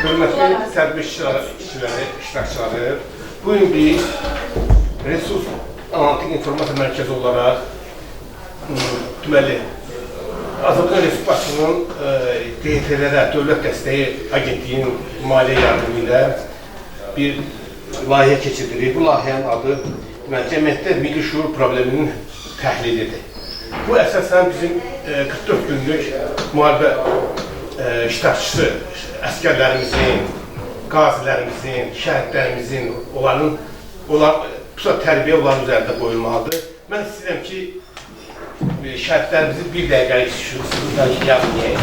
Hörmətli tədbir iştirakçıları, bugün biz Resurs Analitik İnformasiya Mərkəzi olaraq deməli, Azərbaycan Respublikasının DTL-lərə Dövlət Dəstəyi Agentliyinin maliyyə yardımı ilə bir layihə keçirilir. Bu layihənin adı Cəmiyyətdə Milli Şuur Probleminin Təhlilidir. Bu əsasən bizim 44 günlük müharibə iştirakçısı əskərlərimizin, qazilərimizin, şəhidlərimizin, bu tərbiyə onların üzərində qoyulmalıdır. Mən istəyirəm ki, şəhidlərimizi bir dəqiqəlik sizdən yazmayayım.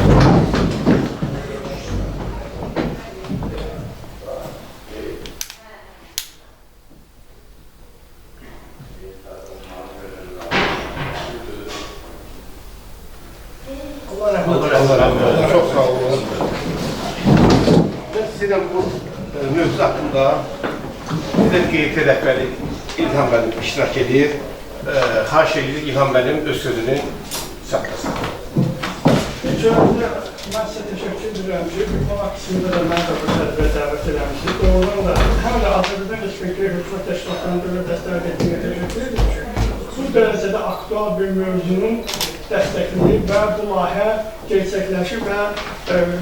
Allah rəhmət olsun. Çox sağ olun. Mən sizdən bu mövzu haqqında bizə QT rəhbəri İlham müəllim iştirak edir. Xahiş edirik İlham müəllim öz sözünü çatdırsın. İlk öncə mən sizə təşəkkür edirəm ki, bu konu qismində də mən də bu tədbirə dəvət eləmişdim. Doğrudan da həm də Azərbaycan Respublikası Hökumət Təşkilatlarının Dövlət Dəstəyi Agentliyinə təşəkkür edirəm ki, bu dərəcədə aktual bir mövzunun dəstəkləyib və bu layihə gerçəkləşib və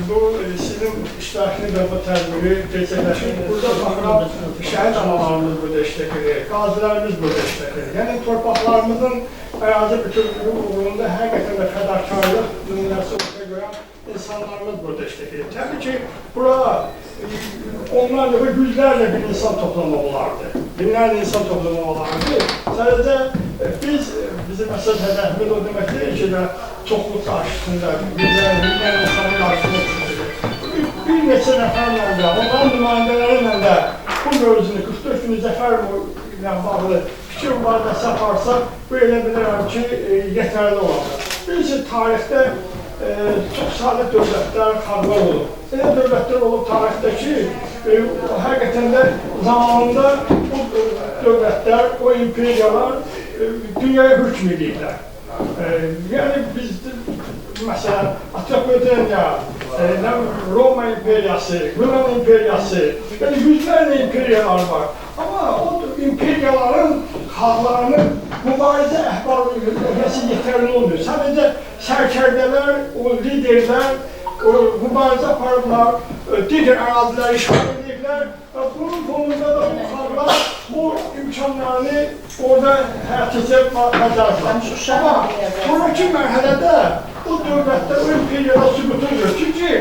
bu sizin iştirakını və bu tədbiri gerçəkləşib. Burada baxıram, şəhid analarımız burada iştirak edir, qazilərimiz burada iştirak edir. Yəni, torpaqlarımızın ərazi bütünlüyü uğrunda həqiqətən də fədakarlıq nümunəsi ortaya qoyan insanlarımız burada iştirak edir. Təbii ki, bura onlarla və yüzlərlə bir insan toplamaq olardı. Binlərlə insan toplamaq olardı. Sadəcə bizim əsas hədəfimiz o demək deyil ki, çoxluq qarşısında, binlərlə insanın qarşısında bir neçə nəfərlə də, onların nümayəndələri ilə də bu mövzunu 44 günü zəfər ilə bağlı fikir mübadiləsi aparsaq, bu elə bilirəm ki, yetərli olacaq. Bilirsiniz, tarixdə çox sadə dövlətlər xalqlar olub. Elə dövlətlər olub tarixdə ki, həqiqətən də zamanında bu dövlətlər, o imperiyalar dünyaya hükm edirlər. Yəni, biz, məsələn, Atropateniya, Roma imperiyası, Yunan imperiyası, yəni yüzlərlə imperiyalar var. Amma o imperiyaların xalqlarının mübarizə əhval-ruhiyyəsi yetərli olmuyor. Sadəcə sərkərdələr, o liderlər mübarizə aparırlar, digər əraziləri işğal edirlər. Bunun fonunda da bu xalqlar bu imkanlarını orada həyatıca bacarırlar. Amma sonraki mərhələdə bu dövlətdə o imperiyalar sübut edir. Çünki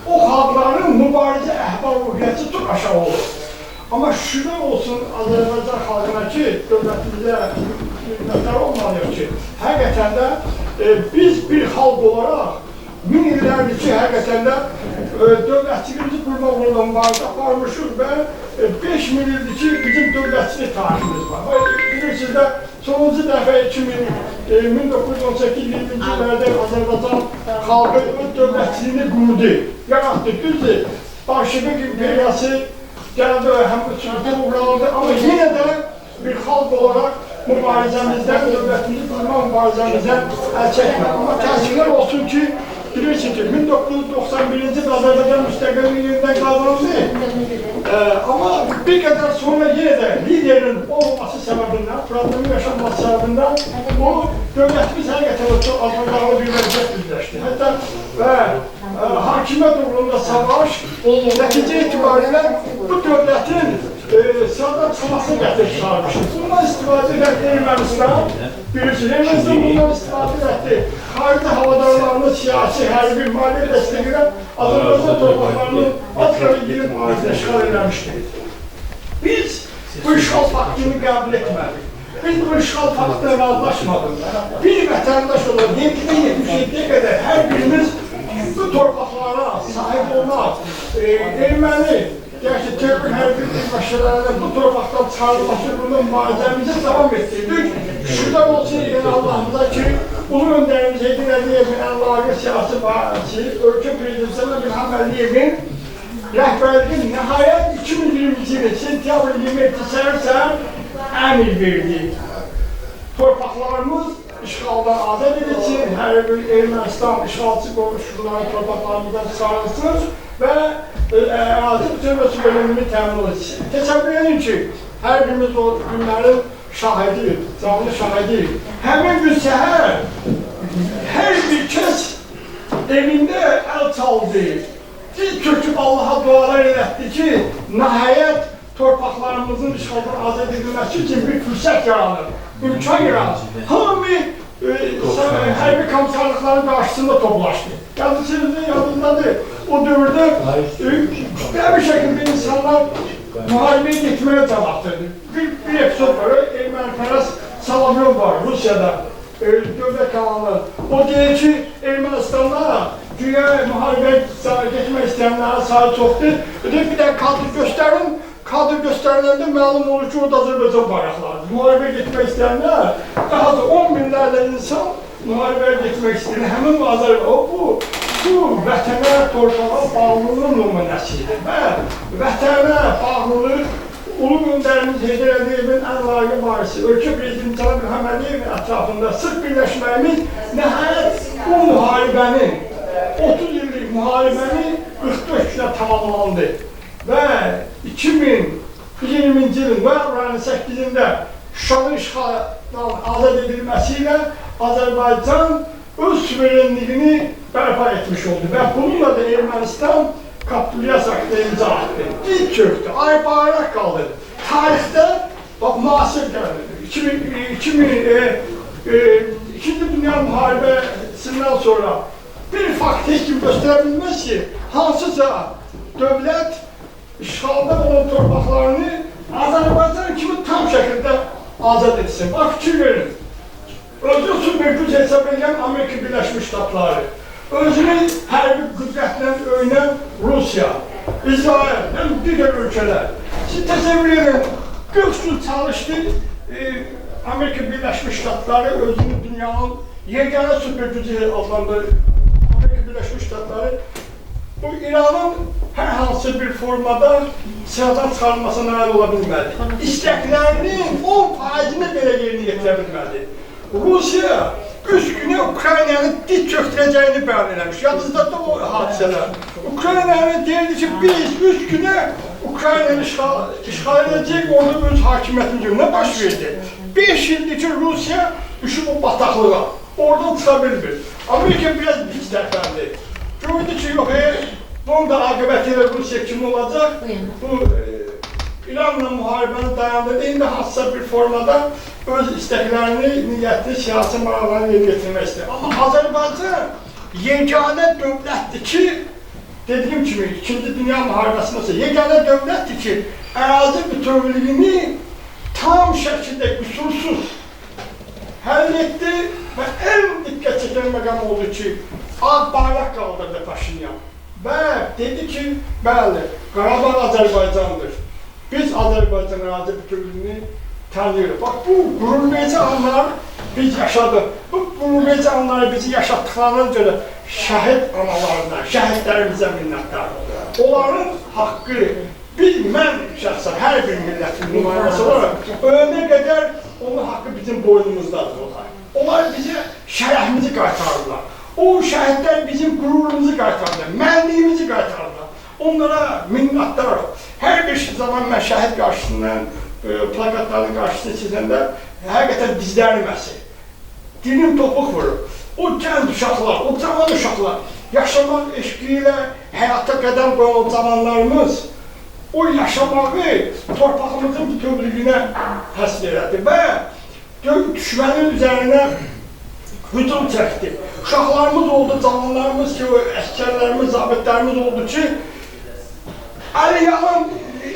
o xalqların mübarizə əhval-ruhiyyəsi çox aşağı olur. Amma şükür olsun Azərbaycan xalqına ki, dövlətimizə hürmətlər olmalıyıq ki, həqiqətən də biz bir xalq olaraq 1000 illərdir ki, həqiqətən də dövlətçiliğimizi qurmaq uğrunda mübarizə aparmışıq və 5000 ildir ki, bizim dövlətçilik tariximiz var. Bilirsiniz də, sonuncu dəfə 1918-20-ci illərdə Azərbaycan xalqı öz dövlətçiliyini qurdu, yaratdı. Düzdür, Bolşevik imperiyası gəldi və həm üçüncü uğralandı, amma yenə də bir xalq olaraq mübarizəmizdən, dövlətimizi qurmaq mübarizəmizdən əl çəkmək. Amma təəssüflər olsun ki, bilirsiniz ki, 1991-ci il Azərbaycan müstəqilliyi yenidən qazanıldı. Amma bir qədər sonra yenə də liderin olmaması səbəbindən, problemin yaşanması səbəbindən o dövlətimiz həqiqətən çox azmaqlarla bir vəziyyət üzləşdi. Hətta və hakimiyyət uğrunda savaş nəticə etibarilə bu dövlətin sıradan çıxmasını gətirib çağırmışdır. Bundan istifadə edək Ermənistan, bilirsiniz, Ermənistan bundan istifadə etdi. Xarici havadarlarını siyasi, hərbi, maliyyə dəstəkləyən Azərbaycan torpaqlarının az qala 20 faizini işğal eləmişdir. Biz bu işğal faktını qəbul etmədik. Biz bu işğal faktına razılaşmadıq. Bir vətəndaş olan 777-yə qədər hər birimiz bu torpaqlara sahib olmaq, erməni, yəni ki, terör hərbi başlarında bu torpaqdan çıxarılması burada mübarizəmizi davam etdirdik. Şükürlər olsun Allah'ımıza ki, Ulu Önderimiz Heydər Əliyevin əlaqə siyasi bağlısı, ölkə prezidenti İlham Əliyevin rəhbərliyi nəhayət 2020-ci il sentyabr 27 səhər əmr verdi. Torpaqlarımız işğaldan azad edilsin, hər bir Ermənistan işğalçı qonşuların torpaqlarımızdan çıxarılsın və ərazi bütövlüsü bölümünü təmin olacaq. Təsəvvür edin ki, hər birimiz o günlərin şahidi, canlı şahidi. Həmin gün səhər hər bir kəs evində əl çaldı. Diz çöküb Allaha dualar elətdi ki, nəhayət torpaqlarımızın işğaldan azad edilməsi üçün bir fürsət yaranır, imkan yaranır. Hamı hərbi komissarlıqların qarşısında toplaşdı. Sizin yadındadır, o dövrdə bir şəkildə insanlar müharibəyə getməyə can atırdı. Bir epizod var, ermənipərəst Salamyon var, Rusiyada, dövlət kanalı. O deyir ki, Ermənistanlar güya müharibəyə getmək istəyənlərə sayı çoxdur. Bir də kadr göstərin, kadr göstəriləndə məlum olur ki, orada Azərbaycan bayraqları. Müharibəyə getmək istəyənlər, daha da 10 minlərlə insan müharibəyə getmək istəyir. Həmin bu vətənə, torpağa bağlılığın nümunəsidir. Və vətənə bağlılıq Ulu Öndərimiz Heydər Əliyevin ən layıqlı varisi, ölkə prezidenti Cənab İlham Əliyevin ətrafında sırf birləşməyimiz nəhayət bu müharibənin, 30 illik müharibəni 44 günə tamamlandı. Və 2020-ci ilin noyabrın 8-də Şuşanın işğaldan azad edilməsi ilə Azərbaycan öz suverenliyini bərpa etmiş oldu. Və bununla da Ermənistan kapitülyasiya aktı imza attı. Diz çöktü, ay bayraq qaldı. Tarixdə, bax, müasir gəldi. İkinci Dünya müharibəsindən sonra bir fakt heç kim göstərə bilməz ki, hansısa dövlət işğalda olan torpaqlarını Azərbaycan kimi tam şəkildə azad etsin. Bax, fikir verin. Özü süpergüc hesab edən Amerika Birləşmiş Ştatları, özünü hərbi qüdrətlə öyünən Rusiya, İsrail, digər ölkələr. Siz təsəvvür edin, 40 gün çalışdı, Amerika Birləşmiş Ştatları özünü dünyanın yeganə süpergücü adlandırdı. Amerika Birləşmiş Ştatları bu İranın hər hansı bir formada silahdan çıxarılmasına nail ola bilmədi. İstəklərinin 10%-ni belə yerinə yetirə bilmədi. Rusiya 3 günə Ukraynanı diz çöktürəcəyini bəyan eləmiş. Yadınızda da o hadisələr. Ukraynanı deyildi ki, biz 3 günə Ukraynanı işğal edəcək, orada öz hakimiyyətini baş verdi. 5 ildir ki, Rusiya düşüb o bataqlığa. Oradan çıxa bilmir. Amerika biraz pis tərəfləndi. Gördü ki, yox, bunun da aqibəti ilə Rusiya kimi olacaq. Bu İranla müharibəni dayandırdı. İndi hansısa bir formada öz istəklərini, niyyətli, siyasi maraqlarını yerinə getirmək istəyir. Amma Azərbaycan yeganə dövlətdir ki, dediyim kimi, 2-ci Dünya müharibəsində olsa, yeganə dövlətdir ki, ərazi bütövlüyünü tam şəkildə qüsursuz həll etdi və ən diqqət çəkən məqam oldu ki, ağ bayraq qaldırdı Paşinyan və dedi ki, bəli, Qarabağ Azərbaycandır. Biz Azərbaycan ərazi bütövlüyünü tanıyırıq. Bax, bu qürurverici anlar biz yaşadıq. Bu qürurverici anları bizi yaşatdıqlarına görə şəhid analarına, şəhidlərimizə minnətdarıq. Onların haqqı, mən şəxsən hər bir millətin nümayəndəsi olaraq ölənə qədər onun haqqı bizim boynumuzdadır. Onlar bizə şərəfimizi qaytarırlar. O şəhidlər bizim qürurumuzu qaytarırlar, mənliyimizi qaytarırlar. Onlara minnətdarıq. Hər bir zaman mən şəhid qarşısından, plakatların qarşısını çizəndə həqiqətən dizlərim əsir. Dilim topuq vurur. O gənc uşaqlar, o cavan uşaqlar, yaşamaq eşqi ilə həyata qədəm qoyan o cavanlarımız o yaşamağı torpağımızın bütövlüyünə həsr elədi və düşmənin üzərinə hücum çəkdi. Uşaqlarımız oldu, cavanlarımız ki, əskərlərimiz, zabitlərimiz oldu ki, Əliyalın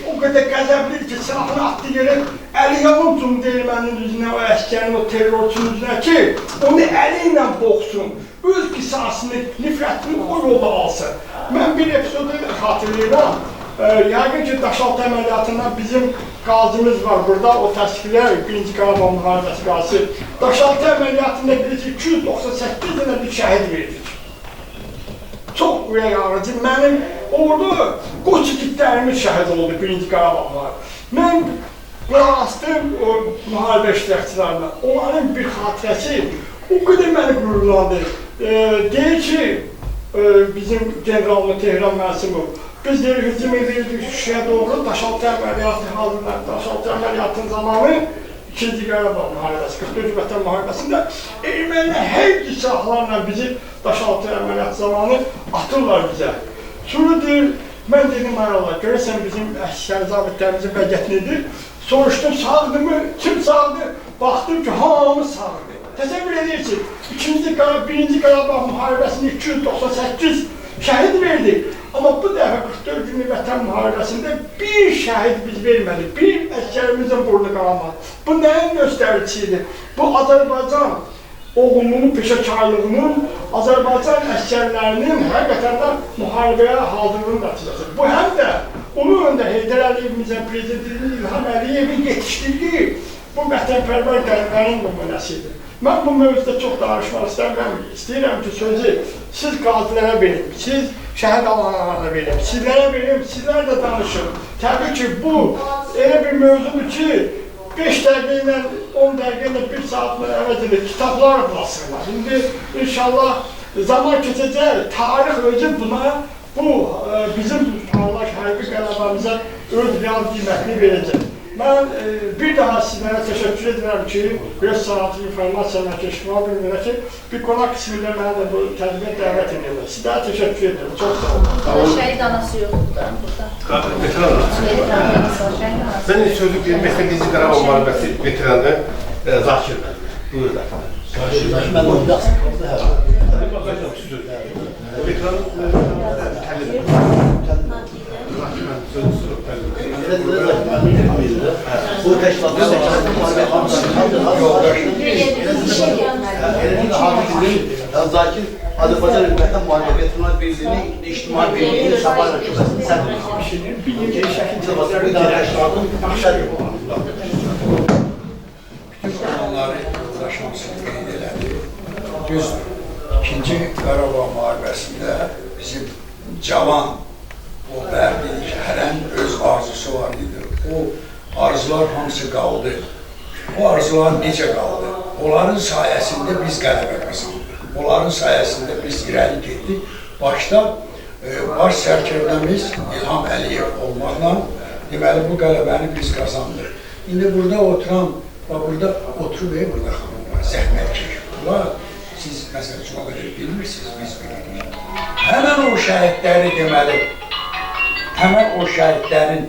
o qədər qəzəblidir ki, silahını atdı yerə, Əliyalın cümdə erməninin üzünə, o əskərin, o terrorçunun üzünə ki, onu əli ilə boğsun, öz qisasını, nifrətini o yolda alsın. Mən bir epizodu xatırlayıram. Yəqin ki, Daşaltı əməliyyatından bizim qazimiz var burada, o təsvirlər, 1-ci Qarabağ müharibəsi qazisi. Daşaltı əməliyyatında bilirik, 298 dənə bir şəhid verdik. Çox ürək ağrıcı, mənim orada qoç igidlərimiz şəhid oldu 1-ci Qarabağ müharibəsi. Mən qulaq astım o müharibə iştirakçılarına, onların bir xatirəsi o qədər məni qürurlandı. Deyir ki, bizim generalımız Tehran Mənsimov, Biz de hücum edildik Şuşaya doğru, Daşaltı əməliyyatı hazırlar. Daşaltı əməliyyatının zamanı İkinci Qarabağ müharibəsi, 44 Vətən müharibəsində ermənilər hər silahlarla bizi Daşaltı əməliyyatı zamanı atırlar bizə. Sonra deyir, mən dedim aralar, görəsən bizim əskər zabitlərimizin vəziyyəti nedir? Soruşdum, sağdı mı? Kim sağdı? Baxdım ki, hamı sağdı. Təsəvvür edirsiniz, birinci Qarabağ müharibəsində 298 şəhid verdik. Amma bu dəfə 44 günlük Vətən müharibəsində bir şəhid biz vermədik, bir əskərimizin burnu qalamadı. Bu nəyin göstəricisidir? Bu Azərbaycan oğlunun, peşəkarlığının, Azərbaycan əskərlərinin həqiqətən də müharibəyə hazırlığının nəticəsidir. Bu həm də Ulu Öndər Heydər Əliyevimizin, Prezidentinin İlham Əliyevin yetişdirdiyi bu vətənpərvər qəlblərin nümunəsidir. Mən bu mövzuda çox danışmaq istəmirəm. İstəyirəm ki, sözü siz qazilərə verin, siz şəhid alanlarına verin, sizlərə verin, sizlər də danışın. Təbii ki, bu elə bir mövzudur ki, 5 dəqiqə ilə 10 dəqiqə ilə 1 saatla əvəz edir, kitablar basırlar. İndi inşallah zaman keçəcək, tarix özü buna, bu bizim parlaq hərbi qələbəmizə öz real qiymətini verəcək. Mən bir daha sizlərə təşəkkür edirəm ki, Göz Sanatı İnformasiya Mərkəşival bölümünə ki, bir qonaq qismində mənə də bu tədbirə dəvət edirlər. Sizlərə təşəkkür edirəm, çox sağ olun. Şəhid anası yoxdur burada. Veteran anası. Ben sözü bir Meslek Qarabağ müharibəsi veteranı Zakir. Buyur da. Ben orada bu teşkilatın Zakir Azərbaycan Hükümətin Müharibə Veteranlar Birliği'nin İctimai Birliği'nin Şabayla Şubəsinin sədri. Bir teşkilatın Onları uğraşmasını qeyd elədi. Düzdür, 2-ci Qarabağ müharibəsində bizim cavan, o bərdi şəhərən öz arzusu var idi. O arzular hamısı qaldı. O arzular necə qaldı? Onların sayəsində biz qələbə qazandıq. Onların sayəsində biz irəli getdik. Başda baş sərkərdəmiz İlham Əliyev olmaqla deməli bu qələbəni biz qazandıq. İndi burada oturan burada oturub, burada xanımlar, zəhmət çəkir. Bunlar, siz məsəl üçün o qədər bilmirsiniz, biz bilirik. Həmən o şəhidləri deməli, həmən o şəhidlərin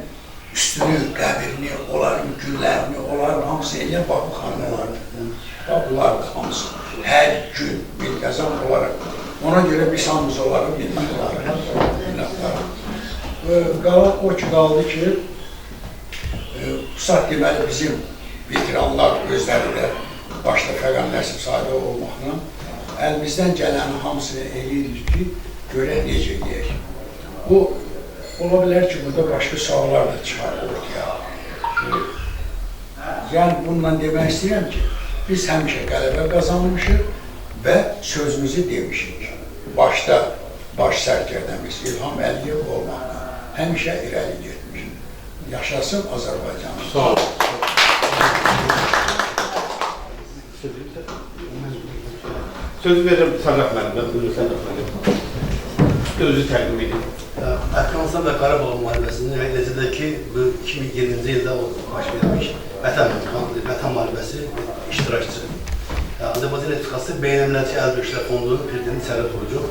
üstünü, qəbirini, onların günlərini, onların hamısı eləyən, bax bu xanımlardır. Bax bunlar da hamısı hər gün bilqəzan olaraq. Ona görə biz hamımız olaraq minnətdarıq. Qalan o ki, qaldı ki, Pusat deməli bizim veteranlar özləri də başda Fəqan Nəsib Sadə olmaqla əlimizdən gələni hamısını eləyirik ki, görək necə deyək. Bu, ola bilər ki, burada başqa suallar da çıxar ortaya. Yəni, bununla demək istəyirəm ki, biz həmişə qələbə qazanmışıq və sözümüzü demişik. Başda baş sərkərdəmiz İlham Əliyev olmaqla həmişə irəli getmişik. Yaşasın Azərbaycan. Sağ olun. Sözü verirəm Sərraf müəllimdən, buyurun Sərraf müəllim. Özü təqdim edin. Əfqanistan və Qarabağ müharibəsinin nəticədəki bu 2020-ci ildə baş vermiş Vətən müharibəsi iştirakçı. Azərbaycan Respublikası Beynəlmiləli Əlverişlər Fondunun prezidenti Sərraf Orucov.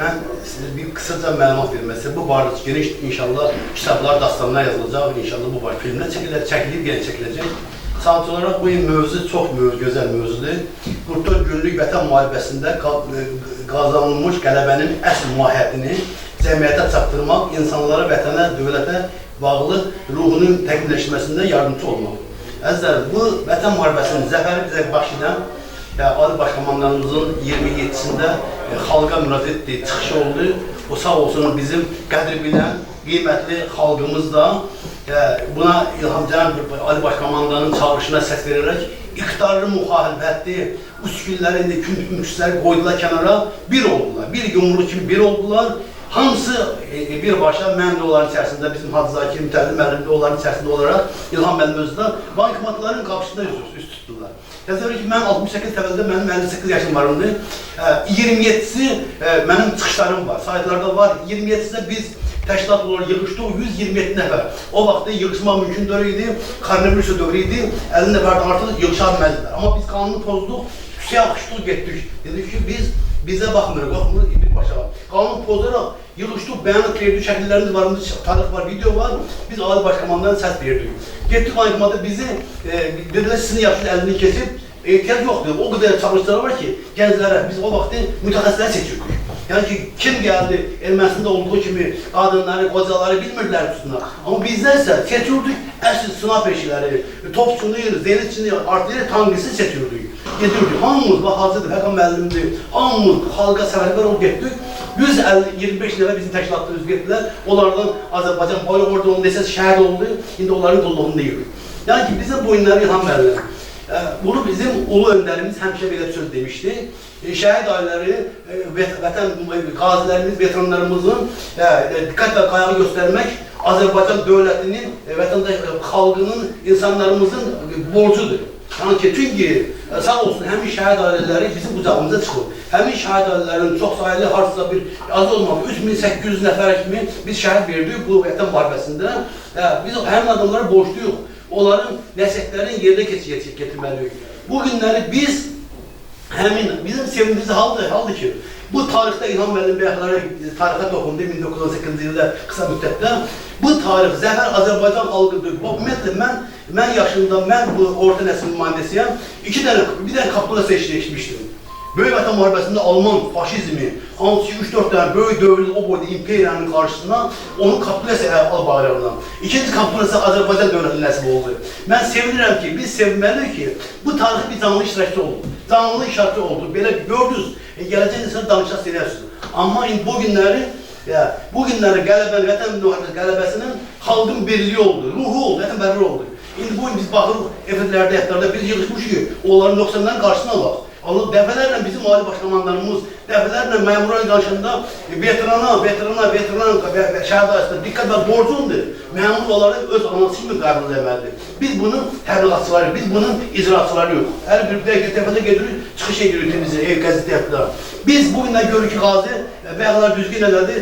Mən sizə bir qısaca məlumat vermək bu barədə geniş inşallah kitablar, dastanlar yazılacaq, inşallah bu barədə filmlər çəkilib, yenə çəkiləcək. Sadəcə olaraq bu mövzu çox gözəl mövzudur. 44 günlük Vətən müharibəsində qazanılmış qələbənin əsl mahiyyətini cəmiyyətə çatdırmaq, insanlara, vətənə, dövlətə bağlı ruhunun təkmilləşməsində yardımcı olmaq. Əzizlər, bu Vətən müharibəsinin zəfəri bizə baş edən Ali Başkomandanımızın 27-sində xalqa müraciət etdiyi çıxışı oldu. O sağ olsun bizim qədri bilən, qiymətli xalqımız da buna Cənab Ali Başkomandanın çağırışına səs verərək iqtidarlı müxalifətli üskülləri, küntümüksləri qoydular kənara, bir oldular. Bir yumruq kimi bir oldular. Hamısı birbaşa mən də onların içərisində, bizim Hacı Zakir Mütəllim müəllim də onların içərisində olaraq İlham müəllim özü də bankomatların qapısında üst tutdular. Təsəvvür ki, mən 68 təvəllüdə mənim 58 yaşım var idi. 27'si mənim çıxışlarım var, saytlarda var. 27'sində biz təşkilat olaraq yığışdıq 127 nəfər. O vaxtda yığışmaq mümkün deyildi, koronavirus dövrü idi, 50 nəfərdən artıq yığışa bilməzdilər. Amma biz qanunu pozduq, yaxışdıq, getdik. Dedik ki, bizə baxmırıq, birbaşa. Qanun pozaraq yığışdıq, bəyanat verdik, şəkillərimiz var, tarix var, video var. Biz Ali Başkomandan səs verdik. Getdik Ankmada bizi, dedilər sizin yaşlı 50'ni kesib, ehtiyac yoxdur. O qədər çalışmalar var ki, gənclərə biz o vaxtı mütəxəssisləri seçirdik. Yəni ki, kim gəldi Ermənistanda olduğu kimi qadınları, qocaları bilmirdilər üstüne. Amma bizdən isə seçirdik, əsl sınav peşiləri, topçunu, zenitçini, artilleri, tankisi seçirdik. Gedirdik, hamımız hazırdır, Həqan müəllimdir, hamımız xalqa səfərbər olub getdik. 125 nəfər bizim təşkilatda üz getdilər. Onlardan Azərbaycan boyu orada onu desəz şəhid oldu, indi onların qulluğunu deyirik. Yəni ki, bizim boyunları İlham müəllim. Bunu bizim ulu öndərimiz həmişə belə söz demişdi. Şəhid ailələri, vətən qazilərimiz, veteranlarımızın diqqət və qayağı göstərmək Azərbaycan dövlətinin, vətəndaş xalqının, insanlarımızın borcudur. Yəni ki, çünki sağ olsun həmin şəhid ailələri bizim qucağımıza çıxır. Həmin şəhid ailələrin çox sayılı, harsıza bir az olmadı, 3800 nəfərə kimi biz şəhid verdik bu vətən müharibəsində. Biz həmin adamlara borçluyuq. Onların nəsəklərin yerine getirməliyik. Bu günləri biz, bizim sevindirici haldır ki, bu tarixdə İlham müəllim bəyəkləri tarixə toxundu 1918-ci ildə qısa müddətdə. Bu tarix, zəfər Azərbaycan xalqıdır. Ümumiyyətlə, mən yaşımda, mən bu orta nəsil nümayəndəsiyəm, bir dənə kapitula seçmişdim. Böyük Vətən müharibəsində Alman faşizmi, hansı ki 3-4 dənə böyük dövlət o boyda imperiyanın qarşısına onun kapitulası al bayrağından. İkinci kapitulası Azərbaycan dövlətinin nəsib oldu. Mən sevinirəm ki, biz sevinməliyik ki, bu tarixi bir canlı iştirakçı oldu. Canlı iştirakçı oldu. Belə gördünüz, gələcək insan danışaq eləyirsiniz. Amma bu günləri qələbənin, vətən müharibəsinin qələbəsinin xalqın birliyi oldu, ruhu oldu, vətən bərri oldu. İndi bu gün biz baxırıq, efirlərdə, həftlərdə biz yığışmışıq ki, onların nöqsanların qarşısına alaq. Dəfələrlə bizim Ali Başkomandanımız, dəfələrlə məmurların qarşısında veteran şəhid arasında diqqət və borcundur. Məmur onları öz anası kimi qəbul etməlidir. Biz bunun təbliğatçıları, biz bunun icraçıları yox. Hər bir dəfədə gedirik, çıxış edirik temizliyə, ev qəzeti yaptılar. Biz bugündən görürük ki, qazi, bəyəklər düzgün elədi,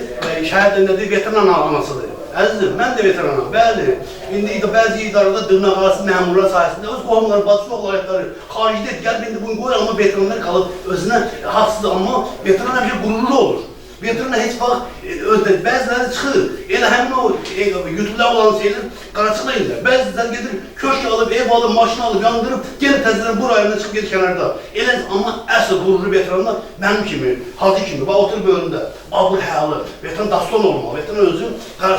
şəhid elədi, veteran anasıdır. Əzizim, mən də veteranam, bəli. İndi bəzi idarədə dırnaq arası məmurlar sayəsində öz qohumları, bacı oğlayıqları xaricdə et, gəlib indi bugün qoyur, amma veteranlar qalıb özünə haqsızdır, amma veteran həmişə qururlu olur. Veteran heç vaxt bəziləri çıxır, elə həmin o YouTube'da olan şeylər qaraçıqla indir. Bəziləri gedir, köşk alıb, ev alıb, maşın alıb, yandırıb, gəlib təzədən bu rayonuna çıxıb gedir kənarda. Elə amma əsl qururlu veteranlar mənim kimi, Hacı kimi, oturub önündə, ablı həyalı, veteran daston olmalı, veteran özü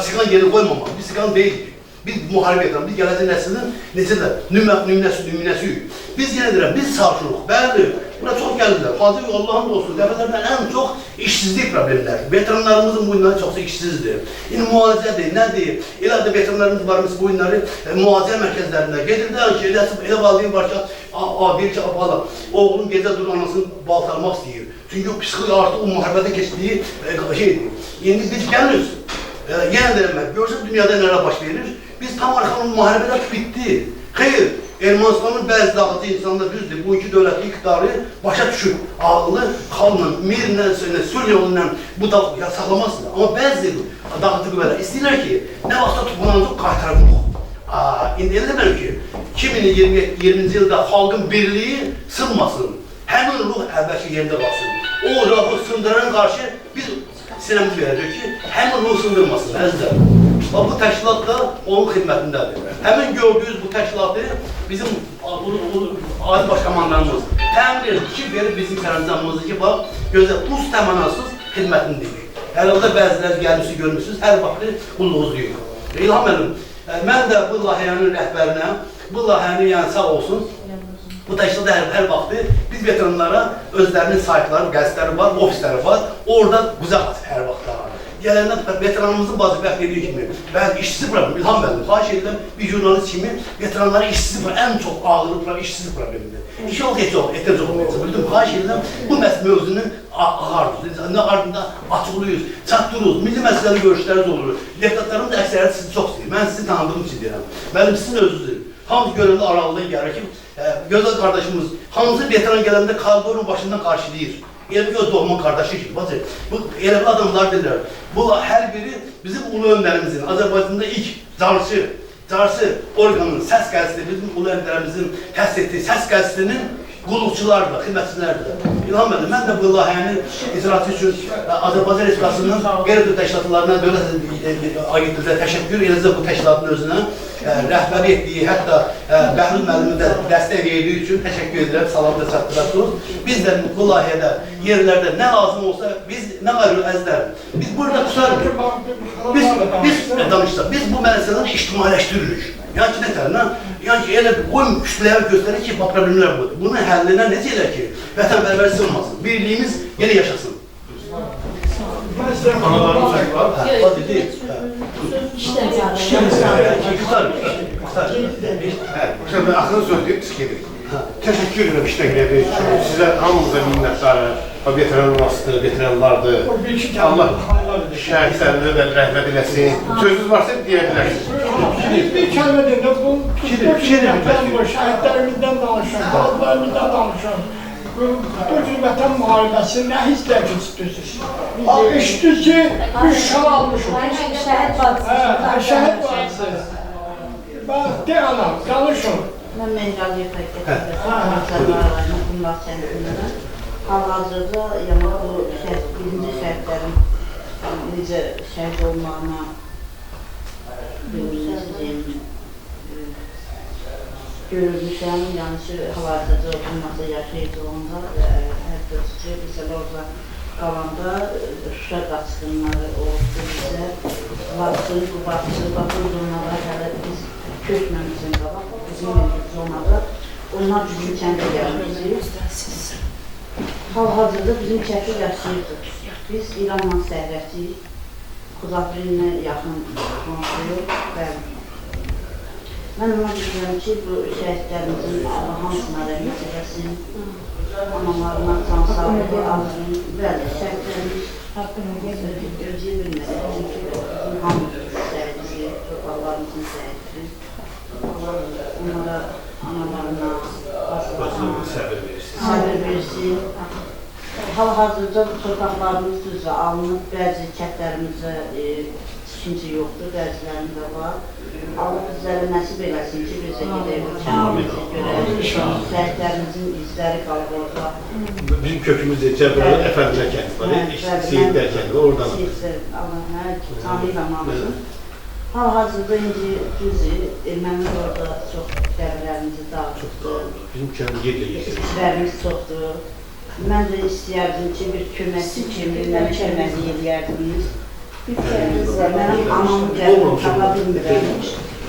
siqan yeri qoymamalı, biz siqan deyilik. Biz müharibə edirəm, biz gələcək nəslinin necə də nümunəsiyik. Biz yenə deyirəm, biz çalışırıq, bəli, buna çox gəldilər. Hacı Allah'ın olsun, dəfələrdən ən çox işsizlik problemləri. Veteranlarımızın bu günləri çoxsa işsizdir. İndi müalicədir, nədir? Elə də veteranlarımız var, bu günləri müalicə mərkəzlərində gedirlər ki, elə valideyn var ki, bir ki, oğlum gecə durur, anasını baltarmaq istəyir. Çünki o psixoloji artıq o müharibədə keçdiyi şeydir. İndi biz gəlirik. Yenə deyirəm mən, görsən dünyada nələr baş verir? Biz tam arxanın müharibələr bitdi. Xeyr, Ermənistanın bəzi dağıcı insanlar düzdür, bu iki dövlətli iqtidarı başa düşüb, ağlı, xalqla, mirlə, sülh yolundan bu dağ saxlamasıdır. Amma bəzi dağıcı qüvvələr istəyirlər ki, nə vaxtda tutqunanacaq, qaytarılıq. İndi elə deməm ki, 2020-ci ildə xalqın birliyi sınmasın, həmin ruh əvvəlki yerində qalsın. O ruhu sındıran qarşı biz sinəmiz verəcək ki, həmin ruhu sındırmasın, əzizlər. Bu təşkilat da onun xidmətindədir. Həmin gördüyünüz bu təşkilatı bizim Ali Başkomandanımız təmin edir ki, verib bizim sərəncamımızı ki, bax, gözəl, buz təmanasız xidmətindir. Herhalde bəziləri gəlmişsiniz, görmüşsünüz, hər vaxtı qulluğuzluyuq. İlham müəllim, mən də bu layihənin rəhbərinə, bu layihənin yəni sağ olsun, bu təşkilat hər vaxtı biz veteranlara özlərinin saytları, qəzetləri var, ofisləri var, orada quzaq hər vaxtda. Gələndə veteranımızın bazı bəxt dediyi kimi, bəzi işsizlik problemi, İlham müəllim, xahiş edirəm bir jurnalist kimi veteranlara işsizlik problemi, ən çox ağırlıqlar işsizlik problemidir. İş yox, ehtiyac olmayacaq, bildim, xahiş edirəm bu mövzunun ağırdır, ardında açıqlıyız, çatdırırız, milli məsələli görüşləriniz olur. Deputatlarımız da əksəriyyət sizi çox istəyir, mən sizi tanıdığım için deyirəm. Müəllim sizin özünüzdür. Hamısı görəndə aralığından gəlir ki, gözəl qardaşımız, hamısı veteran gələndə koridorun başından qarşılayır. Elə bir doğma qardaşı kimi. Bacı, bu elə bir adamlar deyirlər. Bu hər biri bizim ulu öndərimizin, Azərbaycanda ilk carçı orqanın səs gəlisi, bizim ulu öndərimizin həss etdiyi səs gəlisinin qulluqçulardır, xidmətçilərdir. İlham müəllim, mən də bu layihəni icraatı üçün Azərbaycan Respublikasının qeyri-dövlət təşkilatlarına, dövlət agentliklərə təşəkkür edəcək bu təşkilatın özünə rəhbəri etdiyi, hətta Bəhlul müəllimi də dəstək verdiyi üçün təşəkkür edirəm, salam da çatdırasınız. Biz də bu layihədə, yerlərdə nə lazım olsa, biz nə var əzlər. Biz burada tutarıq. Biz bu məsələni ictimailəşdiririk. Yəni ki, nətər, yəni ki, elə bir qoyun kütləyə göstərir ki, problemlər budur. Bunun həllinə necə elə ki, vətənpərvərlik olmasın, birliyimiz yenə yaşasın. Analarımız var. Hadi deyil. Şimdi axırı söz deyib, biz gedirik. Təşəkkür edirəm işlə gedək üçün. Sizə hamımıza minnətdarım. Veteranlardır, veteranlardır. Allah şəhidlərinə də rəhmət eləsin. Sözünüz varsa deyə bilərsiniz. Bir kəlmə deyim də, bu şəhidlərimizdən danışan, qazilərimizdən danışan. Bu vətən müharibəsi nə hisslər keçirsiniz? İşdir ki, bir şal almışıq. Şəhid bacısı. Şəhid bacısı. De anam, danışın. Mən Mehraliyə Fərqət Qumlar kəndindənəm. Hal-hazırda yəni bu birinci şəhidlərin necə şəhid olmağına görülmüşəm. Yəni ki, hal-hazırda olmasa yaşayıcılığında hətta ki, bizə orada qalanda Şuşa qaçqınları oldu bizə. Vaxtı, bu vaxtı, baxın zonlara hələ biz kökməmişsin qabaq. Bizim zonada onlar bizim kəndə gəlmişik. Hal-hazırda bizim kəndə yaşayırdıq. Biz İranla sərhədçiyik. Xudafrinlə yaxın qonşuyuq və mən ona düşünürəm ki, bu şəhidlərimizin hamısına rəhmət eləsin, analarına can sağlığı alsın. Bəli, şəhidlərimiz haqqını ödəyə bilmədi. Çünki bizim hamımız şəhiddir, torpaqlarımızın şəhiddir. Onlara, analarına, başlarına səbir versin. Hal-hazırda torpaqlarımız düzə alınıb, bəzi kətlərimizə tikinti yoxdur, bəzilərində var. Allah bizlərə nəsib eləsin ki, bizə gedək bu kəndimizi görək, şəhidlərimizin izləri qalıb orada. Bizim kökümüzdə Cəbrəli Əfəndilər kəndi var, Seyidlər kəndi var, oradan. Allah, tanıyıram hamısın. Hal-hazırda indi düzü, ermənilər orada çox dəvələrimizi dağıtır. Bizim kəndi yerlə yetirir. İşlərimiz çoxdur. Mən də istəyərdim ki, bir köməkçi kimi mənə köməkli eləyərdiniz. Mənim anam gəlib tapa bilmirəm,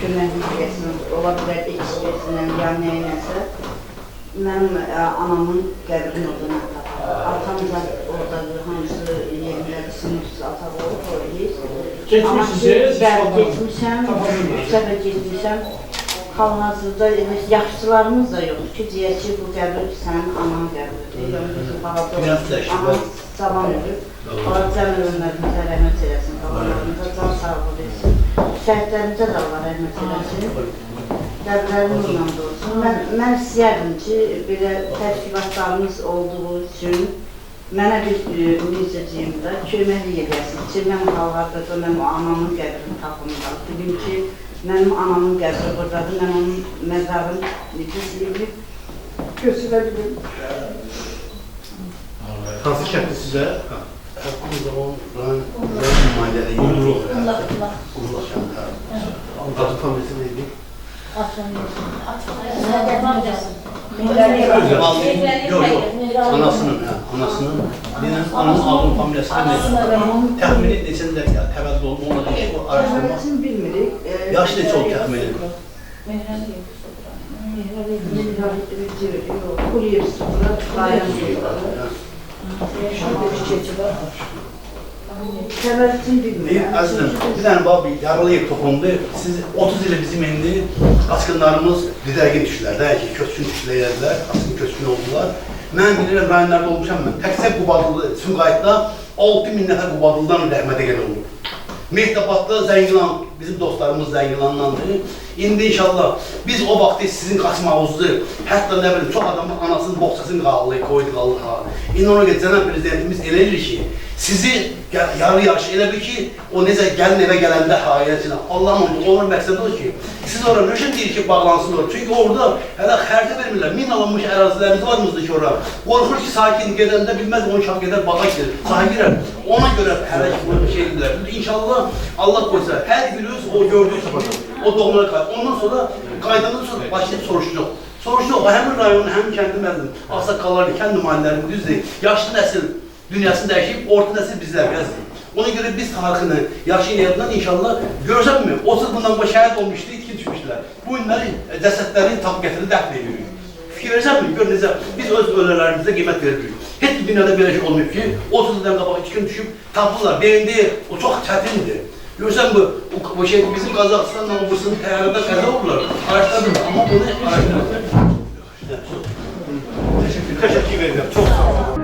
köməkli eləsin, ola bilər ekspertindən, ya nəyinəsə. Mənim anamın qəbrini orada mən tapam. Atam da oradadır, hamısı yerindədir, sınırsız ataq olub, orayı. Geçmişsiniz, Getmişəm, 3 dəfə getmişəm. Hal-hazırda yaxşılarımız da yoxdur ki, deyək ki, bu qəbir sənin anan qəbirdir. Yəni, bizim balada anam cavan ölüb. Allah cəmil ömrümüzə rəhmət eləsin, qalanlarımıza can sağlığı versin. Şəhidlərimizə də Allah rəhmət eləsin. Qəbirlərimiz ondan da olsun. Mən istəyərdim ki, belə təşkilatlarımız olduğu üçün mənə bir müzəciyimdə köməkli edəsin ki, mən hal-hazırda mən o anamın qəbrini tapımda. Bugün ki, mənim anamın qəbri buradadır, mən onun məzarını gizləyib götürəbilirim. Hansı kəndi sizə? Hakkımızda olan nümayəndəliyi yoxdur. Qulaq. Adı familiyası neydi? Anasının, anamın ağzının familiyası neydi? Təxmini neçəndə təvəzzül olma, ona deyək, bu araşdırma. Təvəzzül bilmirik. Yaş neçə oldu təxmini? Kuruyor sonra, dayan Təvəzzül bilmirik. Əzizim, bir dənə bir yaralı yer toxundu. Siz 30 ilə bizim indi qaçqınlarımız didərgin düşdülər, deyək ki, köçkün düşdülər elədilər, qaçqın köçkün oldular. Mən bilirəm, rayonlarda olmuşam mən. Təkcə Qubadlı, Sumqayıtda 6000 nəfər Qubadlıdan rəhmətə gələ olub. Mehdabadda Zəngilan, bizim dostlarımız Zəngilandandır. İndi inşallah biz o vaxtı sizin qaçmağınızı, hətta nə bilim, çox adamın anasının boğçasını qoydu qaldı ha. İndi ona görə cənab prezidentimiz elə edir ki, sizi yarı yarış elə bir ki, o necə gəlin evə gələndə haiyətinə, Allah'ın onun məqsədi odur ki, siz oraya nöşün deyir ki, bağlansın oraya. Çünki orada hələ xərcə vermirlər, min alınmış ərazilərimiz varmızdır ki oraya. Qorxur ki, sakin gedəndə bilməz, 10 şah gedər, bağa gider, sağa girer. Ona görə hələ şey edirlər. İnşallah Allah qoysa, hər biriniz o gördüyünüz o doğumlara qayıt. Ondan sonra qayıdandan sonra başlayıb soruşacaq. Soruşacaq, həmin rayonun, həmin kəndi mənim, ağsaqqalları, kənd nümayəndələrinin düzdür, yaşlı nəsil dünyasını dəyişib, orta nəsil bizlər yazdır. Ona görə biz tarixini yaşayanlardan inşallah görsənmir. 30 bundan bu şəhid olmuşdu, itkin düşmüşdülər. Bu günləri cəsədlərin tam gətirib dəfn edirik. Fikir versənmir, gör necə biz öz ölülərimizə qiymət veririk. Heç bir dünyada belə şey olmayıb ki, 30 ildən qabaq itkin düşüb tapırlar. Beyin deyil, o çox çətindir. Görsən bu şey bizim Qazaxıstanla obursunun təyyarədə qəza olurlar. Araşdırdım ama bunu araşdırdım. Teşekkür ederim. Çok sağ olun.